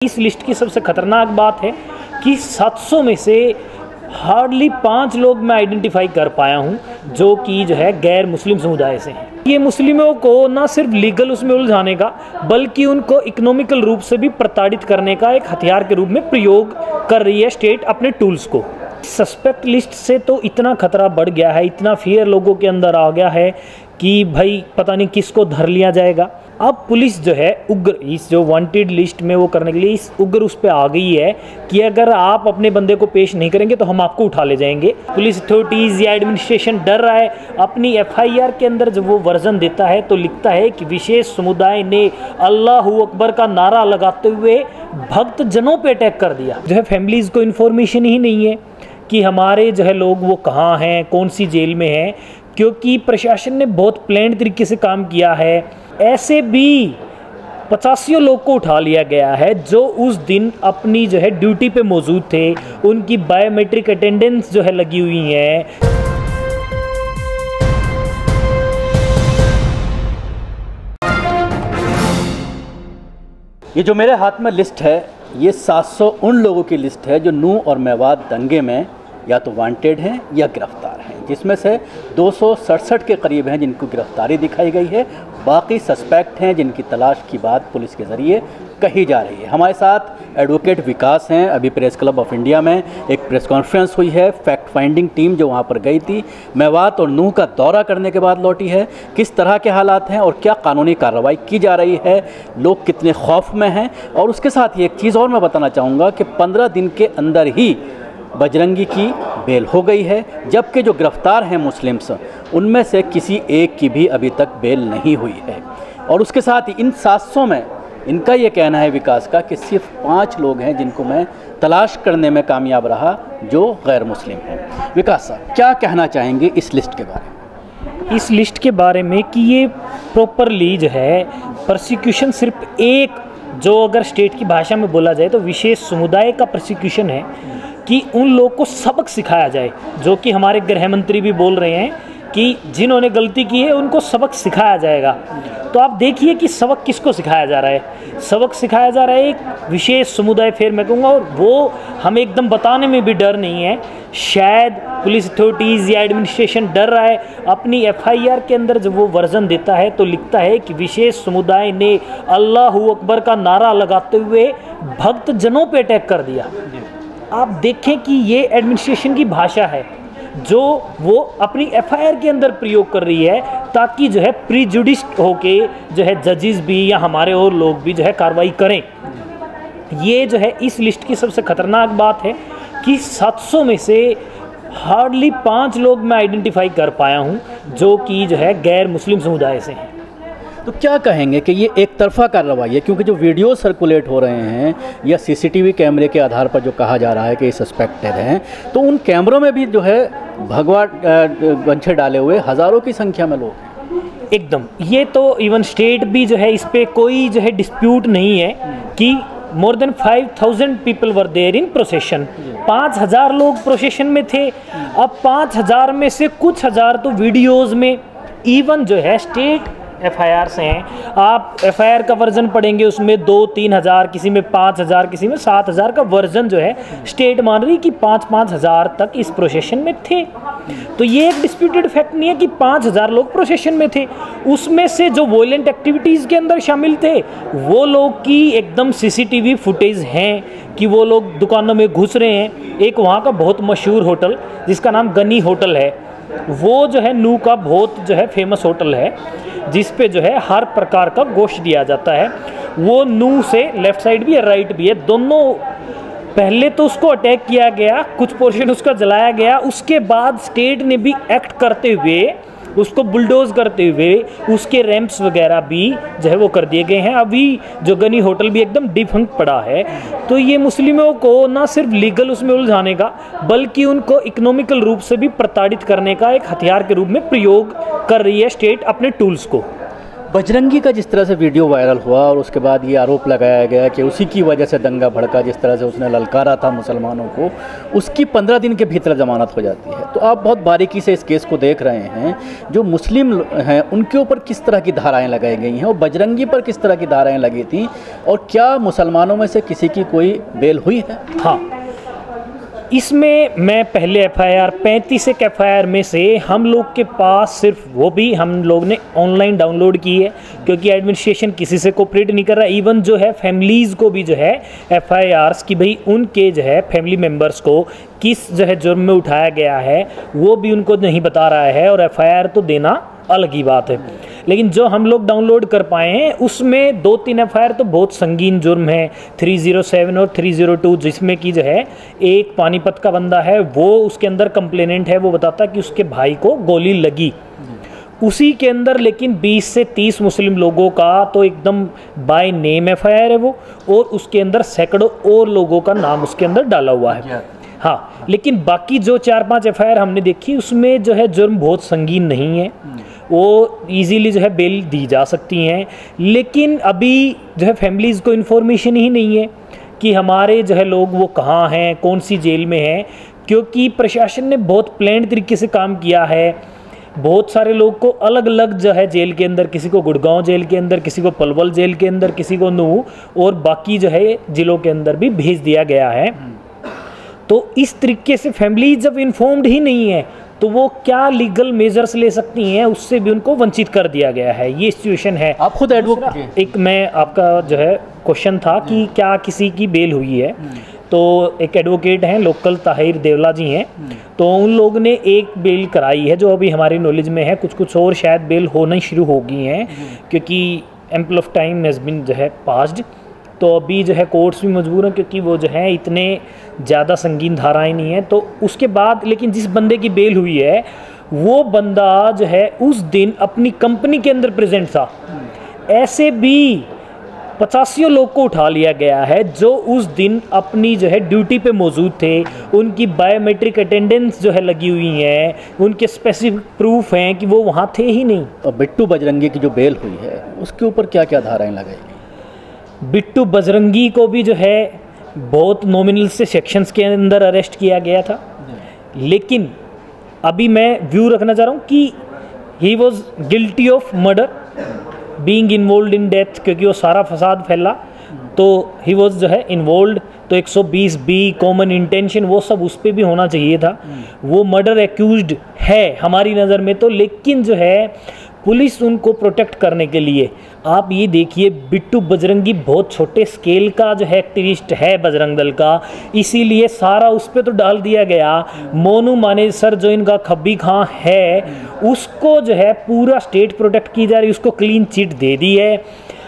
इस लिस्ट की सबसे खतरनाक बात है कि 700 में से हार्डली 5 लोग मैं आइडेंटिफाई कर पाया हूं जो कि गैर मुस्लिम समुदाय से हैं। ये मुस्लिमों को ना सिर्फ लीगल उसमें उलझाने का बल्कि उनको इकोनॉमिकल रूप से भी प्रताड़ित करने का एक हथियार के रूप में प्रयोग कर रही है स्टेट अपने टूल्स को। सस्पेक्ट लिस्ट से तो इतना खतरा बढ़ गया है, इतना फियर लोगों के अंदर आ गया है कि भाई पता नहीं किसको धर लिया जाएगा। अब पुलिस उग्र इस जो वांटेड लिस्ट में वो करने के लिए इस उग्र उस पर आ गई है कि अगर आप अपने बंदे को पेश नहीं करेंगे तो हम आपको उठा ले जाएंगे। पुलिस अथॉरिटीज़ या एडमिनिस्ट्रेशन डर रहा है। अपनी FIR के अंदर जब वो वर्जन देता है तो लिखता है कि विशेष समुदाय ने अल्लाह अकबर का नारा लगाते हुए भक्त जनों पे अटैक कर दिया। फैमिलीज़ को इन्फॉर्मेशन ही नहीं है कि हमारे लोग वो कहाँ हैं, कौन सी जेल में हैं, क्योंकि प्रशासन ने बहुत प्लान तरीके से काम किया है। ऐसे भी 85 लोग को उठा लिया गया है जो उस दिन अपनी ड्यूटी पे मौजूद थे, उनकी बायोमेट्रिक अटेंडेंस लगी हुई है। ये जो मेरे हाथ में लिस्ट है ये 700 उन लोगों की लिस्ट है जो नूह और मेवात दंगे में या तो वांटेड हैं या गिरफ्तार हैं, जिसमें से 267 के करीब हैं जिनको गिरफ्तारी दिखाई गई है। बाकी सस्पेक्ट हैं जिनकी तलाश की बात पुलिस के ज़रिए कही जा रही है। हमारे साथ एडवोकेट विकास हैं। अभी प्रेस क्लब ऑफ इंडिया में एक प्रेस कॉन्फ्रेंस हुई है। फैक्ट फाइंडिंग टीम जो वहाँ पर गई थी, मेवात और नूह का दौरा करने के बाद लौटी है। किस तरह के हालात हैं और क्या कानूनी कार्रवाई की जा रही है, लोग कितने खौफ में हैं। और उसके साथ ही एक चीज़ और मैं बताना चाहूँगा कि 15 दिन के अंदर ही बजरंगी की बेल हो गई है, जबकि जो गिरफ्तार हैं मुस्लिम्स उनमें से किसी एक की भी अभी तक बेल नहीं हुई है। और उसके साथ ही इन 700 में इनका ये कहना है विकास का कि सिर्फ 5 लोग हैं जिनको मैं तलाश करने में कामयाब रहा जो गैर मुस्लिम हैं। विकास साहब क्या कहना चाहेंगे इस लिस्ट के बारे में? इस लिस्ट के बारे में कि ये प्रॉपरली प्रोसिक्यूशन सिर्फ एक जो अगर स्टेट की भाषा में बोला जाए तो विशेष समुदाय का प्रोसिक्यूशन है कि उन लोगों को सबक सिखाया जाए, जो कि हमारे गृह मंत्री भी बोल रहे हैं कि जिन्होंने गलती की है उनको सबक सिखाया जाएगा। तो आप देखिए कि सबक किसको सिखाया जा रहा है। सबक सिखाया जा रहा है एक विशेष समुदाय, फिर मैं कहूँगा, और वो हमें एकदम बताने में भी डर नहीं है। शायद पुलिस अथॉरिटीज़ या एडमिनिस्ट्रेशन डर रहा है। अपनी FIR के अंदर जब वो वर्जन देता है तो लिखता है कि विशेष समुदाय ने अल्लाह अकबर का नारा लगाते हुए भक्त जनों पे अटैक कर दिया। आप देखें कि ये एडमिनिस्ट्रेशन की भाषा है जो वो अपनी FIR के अंदर प्रयोग कर रही है ताकि प्रीजुडिस्ड होके जजेस भी या हमारे और लोग भी कार्रवाई करें। ये इस लिस्ट की सबसे खतरनाक बात है कि 700 में से हार्डली 5 लोग मैं आइडेंटिफाई कर पाया हूं जो कि गैर मुस्लिम समुदाय से हैं। तो क्या कहेंगे कि ये एक तरफा कार्रवाई है, क्योंकि जो वीडियो सर्कुलेट हो रहे हैं या CCTV कैमरे के आधार पर जो कहा जा रहा है कि ये सस्पेक्टेड हैं, तो उन कैमरों में भी भगवा गंछे डाले हुए हज़ारों की संख्या में लोग हैं। एकदम, ये तो इवन स्टेट भी इस पे कोई डिस्प्यूट नहीं है कि more than 5000 people were there in procession. 5000 लोग प्रोसेशन में थे। अब 5000 में से कुछ हज़ार तो वीडियोज़ में इवन स्टेट FIR से हैं। आप FIR का वर्जन पढ़ेंगे, उसमें 2-3 हज़ार, किसी में 5,000, किसी में 7,000 का वर्जन स्टेट मान रही कि 5-5 हज़ार तक इस प्रोसेशन में थे। तो ये एक डिस्प्यूटेड फैक्ट नहीं है कि 5,000 लोग प्रोसेशन में थे। उसमें से जो वॉयलेंट एक्टिविटीज़ के अंदर शामिल थे वो लोग की एकदम CCTV फुटेज हैं कि वो लोग दुकानों में घुस रहे हैं। एक वहाँ का बहुत मशहूर होटल जिसका नाम गनी होटल है, वो नूह का बहुत फेमस होटल है जिस पे हर प्रकार का गोश्त दिया जाता है। वो नूह से लेफ़्ट साइड भी है, राइट भी है, दोनों। पहले तो उसको अटैक किया गया, कुछ पोर्शन उसका जलाया गया, उसके बाद स्टेट ने भी एक्ट करते हुए उसको बुलडोज करते हुए उसके रैंप्स वगैरह भी वो कर दिए गए हैं। अभी जो गनी होटल भी एकदम डिफंक्ट पड़ा है। तो ये मुस्लिमों को ना सिर्फ लीगल उसमें उलझाने का बल्कि उनको इकोनॉमिकल रूप से भी प्रताड़ित करने का एक हथियार के रूप में प्रयोग कर रही है स्टेट अपने टूल्स को। बजरंगी का जिस तरह से वीडियो वायरल हुआ और उसके बाद ये आरोप लगाया गया कि उसी की वजह से दंगा भड़का, जिस तरह से उसने ललकारा था मुसलमानों को, उसकी 15 दिन के भीतर ज़मानत हो जाती है। तो आप बहुत बारीकी से इस केस को देख रहे हैं, जो मुस्लिम हैं उनके ऊपर किस तरह की धाराएं लगाई गई हैं और बजरंगी पर किस तरह की धाराएं लगी थी, और क्या मुसलमानों में से किसी की कोई बेल हुई है? हाँ, इसमें मैं पहले FIR 35 एक FIR में से हम लोग के पास सिर्फ वो भी हम लोग ने ऑनलाइन डाउनलोड की है, क्योंकि एडमिनिस्ट्रेशन किसी से कोऑपरेट नहीं कर रहा। इवन जो है फैमिलीज़ को भी जो है FIRs कि भाई उनके जो है फैमिली मेम्बर्स को किस जो है जुर्म में उठाया गया है वो भी उनको नहीं बता रहा है, और FIR तो देना अलग ही बात है। लेकिन जो हम लोग डाउनलोड कर पाए हैं उसमें 2-3 FIR तो बहुत संगीन जुर्म है, 307 और 302, जिसमें कि जो है एक पानीपत का बंदा है, वो उसके अंदर कंप्लेनेंट है, वो बताता कि उसके भाई को गोली लगी उसी के अंदर। लेकिन 20 से 30 मुस्लिम लोगों का तो एकदम बाय नेम FIR है वो, और उसके अंदर सैकड़ों और लोगों का नाम उसके अंदर डाला हुआ है। हाँ, लेकिन बाकी जो 4-5 FIR हमने देखी उसमें जो है जुर्म बहुत संगीन नहीं है, वो इजीली जो है बेल दी जा सकती हैं। लेकिन अभी जो है फैमिलीज़ को इन्फॉर्मेशन ही नहीं है कि हमारे जो है लोग वो कहाँ हैं, कौन सी जेल में हैं, क्योंकि प्रशासन ने बहुत प्लान तरीके से काम किया है। बहुत सारे लोग को अलग अलग जो है जेल के अंदर, किसी को गुड़गांव जेल के अंदर, किसी को पलवल जेल के अंदर, किसी को नूह और बाकी जो है जिलों के अंदर भी भेज दिया गया है। तो इस तरीके से फैमिली जब इन्फॉर्म्ड ही नहीं है तो वो क्या लीगल मेजर्स ले सकती हैं, उससे भी उनको वंचित कर दिया गया है। ये सिचुएशन है। आप खुद एडवोकेट, एक मैं आपका जो है क्वेश्चन था कि क्या किसी की बेल हुई है, तो एक एडवोकेट हैं लोकल ताहिर देवला जी हैं, तो उन लोग ने एक बेल कराई है जो अभी हमारी नॉलेज में है। कुछ और शायद बेल होना शुरू हो गई हैं, क्योंकि ample of time has been जो है पास्ड। तो अभी जो है कोर्ट्स भी मजबूर हैं, क्योंकि वो जो है इतने ज़्यादा संगीन धाराएं नहीं हैं। तो उसके बाद लेकिन जिस बंदे की बेल हुई है वो बंदा जो है उस दिन अपनी कंपनी के अंदर प्रेजेंट था। ऐसे भी 85 लोग को उठा लिया गया है जो उस दिन अपनी जो है ड्यूटी पे मौजूद थे, उनकी बायोमेट्रिक अटेंडेंस जो है लगी हुई है, उनके स्पेसिफिक प्रूफ हैं कि वो वहाँ थे ही नहीं। और बिट्टू बजरंगी की जो बेल हुई है उसके ऊपर क्या क्या धाराएं लगाई? बिट्टू बजरंगी को भी जो है बहुत नॉमिनल से सेक्शंस के अंदर अरेस्ट किया गया था, लेकिन अभी मैं व्यू रखना चाह रहा हूँ कि he was guilty of murder being involve in death, क्योंकि वो सारा फसाद फैला तो ही वॉज जो है इन्वॉल्व। तो 120B कॉमन इंटेंशन वो सब उस पर भी होना चाहिए था। वो मर्डर एक्यूज्ड है हमारी नज़र में तो, लेकिन जो है पुलिस उनको प्रोटेक्ट करने के लिए, आप ये देखिए बिट्टू बजरंगी बहुत छोटे स्केल का जो है एक्टिविस्ट है बजरंग दल का, इसीलिए सारा उस पर तो डाल दिया गया। मोनू मानेसर जो इनका खब्बी खां है उसको जो है पूरा स्टेट प्रोटेक्ट की जा रही, उसको क्लीन चिट दे दी है।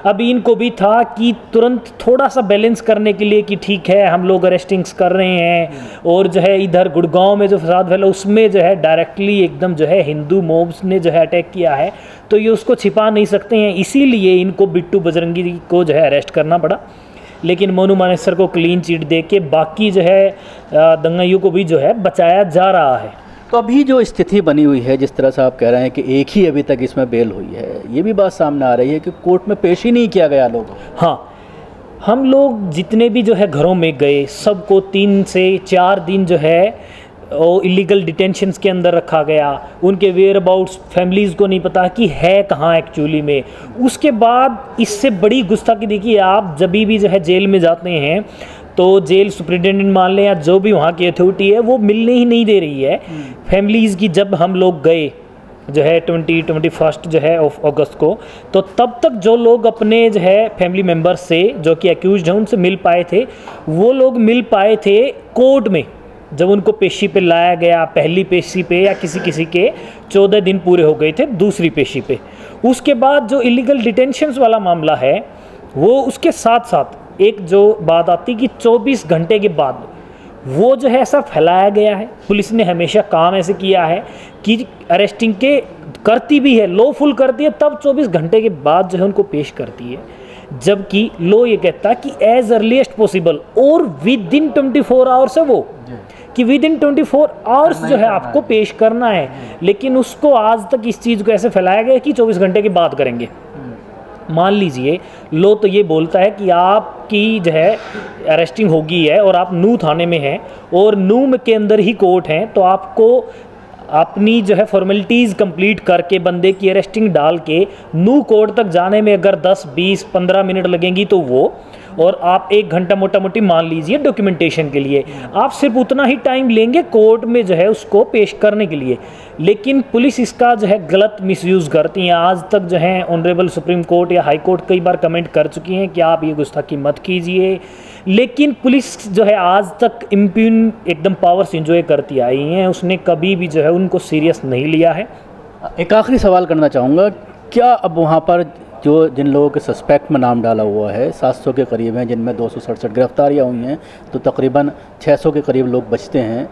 अभी इनको भी था कि तुरंत थोड़ा सा बैलेंस करने के लिए कि ठीक है हम लोग अरेस्टिंग्स कर रहे हैं, और जो है इधर गुड़गांव में जो फसाद फैला उसमें जो है डायरेक्टली एकदम जो है हिंदू मॉब्स ने जो है अटैक किया है, तो ये उसको छिपा नहीं सकते हैं, इसीलिए इनको बिट्टू बजरंगी को जो है अरेस्ट करना पड़ा। लेकिन मोनू मानेसर को क्लीन चिट दे के बाकी जो है दंगाइयों को भी जो है बचाया जा रहा है। तो अभी जो स्थिति बनी हुई है, जिस तरह से आप कह रहे हैं कि एक ही अभी तक इसमें बेल हुई है, ये भी बात सामने आ रही है कि कोर्ट में पेश ही नहीं किया गया लोगों। हाँ, हम लोग जितने भी जो है घरों में गए सबको 3 से 4 दिन जो है वो इलीगल डिटेंशंस के अंदर रखा गया। उनके वेयर अबाउट्स फैमिलीज़ को नहीं पता कि है कहाँ एक्चुअली में। उसके बाद इससे बड़ी गुस्ताखी देखिए, आप जब भी जो है जेल में जाते हैं तो जेल सुप्रिटेंडेंट मान लें या जो भी वहाँ की अथॉरिटी है वो मिलने ही नहीं दे रही है फैमिलीज़ की। जब हम लोग गए जो है 21 जो है ऑफ अगस्त को, तो तब तक जो लोग अपने जो है फैमिली मेम्बर्स से जो कि एक्यूज्ड हैं उनसे मिल पाए थे, वो लोग मिल पाए थे कोर्ट में जब उनको पेशी पे लाया गया। पहली पेशी पे या किसी के 14 दिन पूरे हो गए थे दूसरी पेशी पे। उसके बाद जो इलीगल डिटेंशंस वाला मामला है वो उसके साथ साथ एक जो बात आती कि 24 घंटे के बाद वो जो है ऐसा फैलाया गया है। पुलिस ने हमेशा काम ऐसे किया है कि अरेस्टिंग के करती भी है, लॉफुल करती है, तब 24 घंटे के बाद जो है उनको पेश करती है, जबकि लॉ ये कहता है कि एज अर्लीस्ट पॉसिबल और विद इन 24 आवर्स है वो कि विद इन 24 आवर्स जो है आपको पेश करना है। लेकिन उसको आज तक इस चीज़ को ऐसे फैलाया गया कि 24 घंटे की बात करेंगे। मान लीजिए लो तो ये बोलता है कि आपकी जो है अरेस्टिंग होगी है और आप नू थाने में हैं और नू के अंदर ही कोर्ट हैं, तो आपको अपनी जो है फॉर्मेलिटीज़ कंप्लीट करके बंदे की अरेस्टिंग डाल के नू कोर्ट तक जाने में अगर 10, 20, 15 मिनट लगेंगी तो वो, और आप 1 घंटा मोटा मोटी मान लीजिए डॉक्यूमेंटेशन के लिए, आप सिर्फ उतना ही टाइम लेंगे कोर्ट में जो है उसको पेश करने के लिए। लेकिन पुलिस इसका जो है गलत मिसयूज़ करती है। आज तक जो है ऑनरेबल सुप्रीम कोर्ट या हाई कोर्ट कई बार कमेंट कर चुकी हैं कि आप ये गुस्ताखी मत कीजिए, लेकिन पुलिस जो है आज तक इम्प्यून एकदम पावर्स इंजॉय करती आई हैं, उसने कभी भी जो है उनको सीरियस नहीं लिया है। एक आखिरी सवाल करना चाहूँगा, क्या अब वहाँ पर जो जिन लोगों के सस्पेक्ट में नाम डाला हुआ है 700 के करीब हैं, जिनमें 267 गिरफ्तारियाँ हुई हैं, तो तकरीबन 600 के करीब लोग बचते हैं,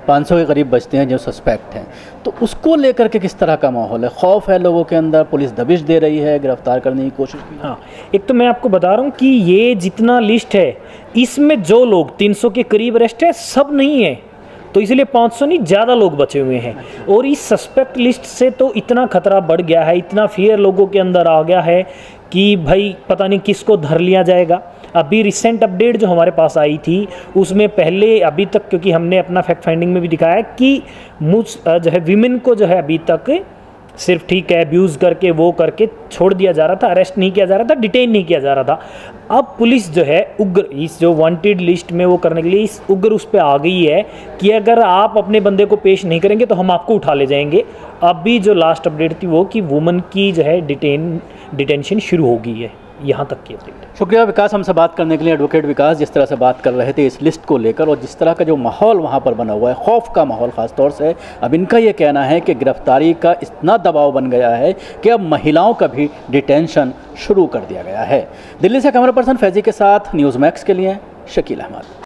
500 के करीब बचते हैं जो सस्पेक्ट हैं, तो उसको लेकर के किस तरह का माहौल है? खौफ है लोगों के अंदर, पुलिस दबिश दे रही है, गिरफ्तार करने की कोशिश की? हाँ, एक तो मैं आपको बता रहा हूँ कि ये जितना लिस्ट है इसमें जो लोग 300 के करीब अरेस्ट है सब नहीं है, तो इसलिए 500 नहीं ज़्यादा लोग बचे हुए हैं। और इस सस्पेक्ट लिस्ट से तो इतना खतरा बढ़ गया है, इतना फियर लोगों के अंदर आ गया है कि भाई पता नहीं किसको धर लिया जाएगा। अभी रिसेंट अपडेट जो हमारे पास आई थी उसमें पहले अभी तक, क्योंकि हमने अपना फैक्ट फाइंडिंग में भी दिखाया कि जो है विमेन को जो है अभी तक सिर्फ ठीक है अब्यूज़ करके वो करके छोड़ दिया जा रहा था, अरेस्ट नहीं किया जा रहा था, डिटेन नहीं किया जा रहा था। अब पुलिस जो है उग्र इस जो वांटेड लिस्ट में वो करने के लिए इस उग्र उस पर आ गई है कि अगर आप अपने बंदे को पेश नहीं करेंगे तो हम आपको उठा ले जाएंगे। अभी जो लास्ट अपडेट थी वो कि वुमन की जो है डिटेंशन शुरू हो गई है, यहाँ तक की अपडेट। शुक्रिया विकास, हमसे बात करने के लिए। एडवोकेट विकास जिस तरह से बात कर रहे थे इस लिस्ट को लेकर और जिस तरह का जो माहौल वहाँ पर बना हुआ है, खौफ का माहौल ख़ास तौर से, अब इनका ये कहना है कि गिरफ्तारी का इतना दबाव बन गया है कि अब महिलाओं का भी डिटेंशन शुरू कर दिया गया है। दिल्ली से कैमरा पर्सन फैजी के साथ न्यूज़ मैक्स के लिए शकील अहमद।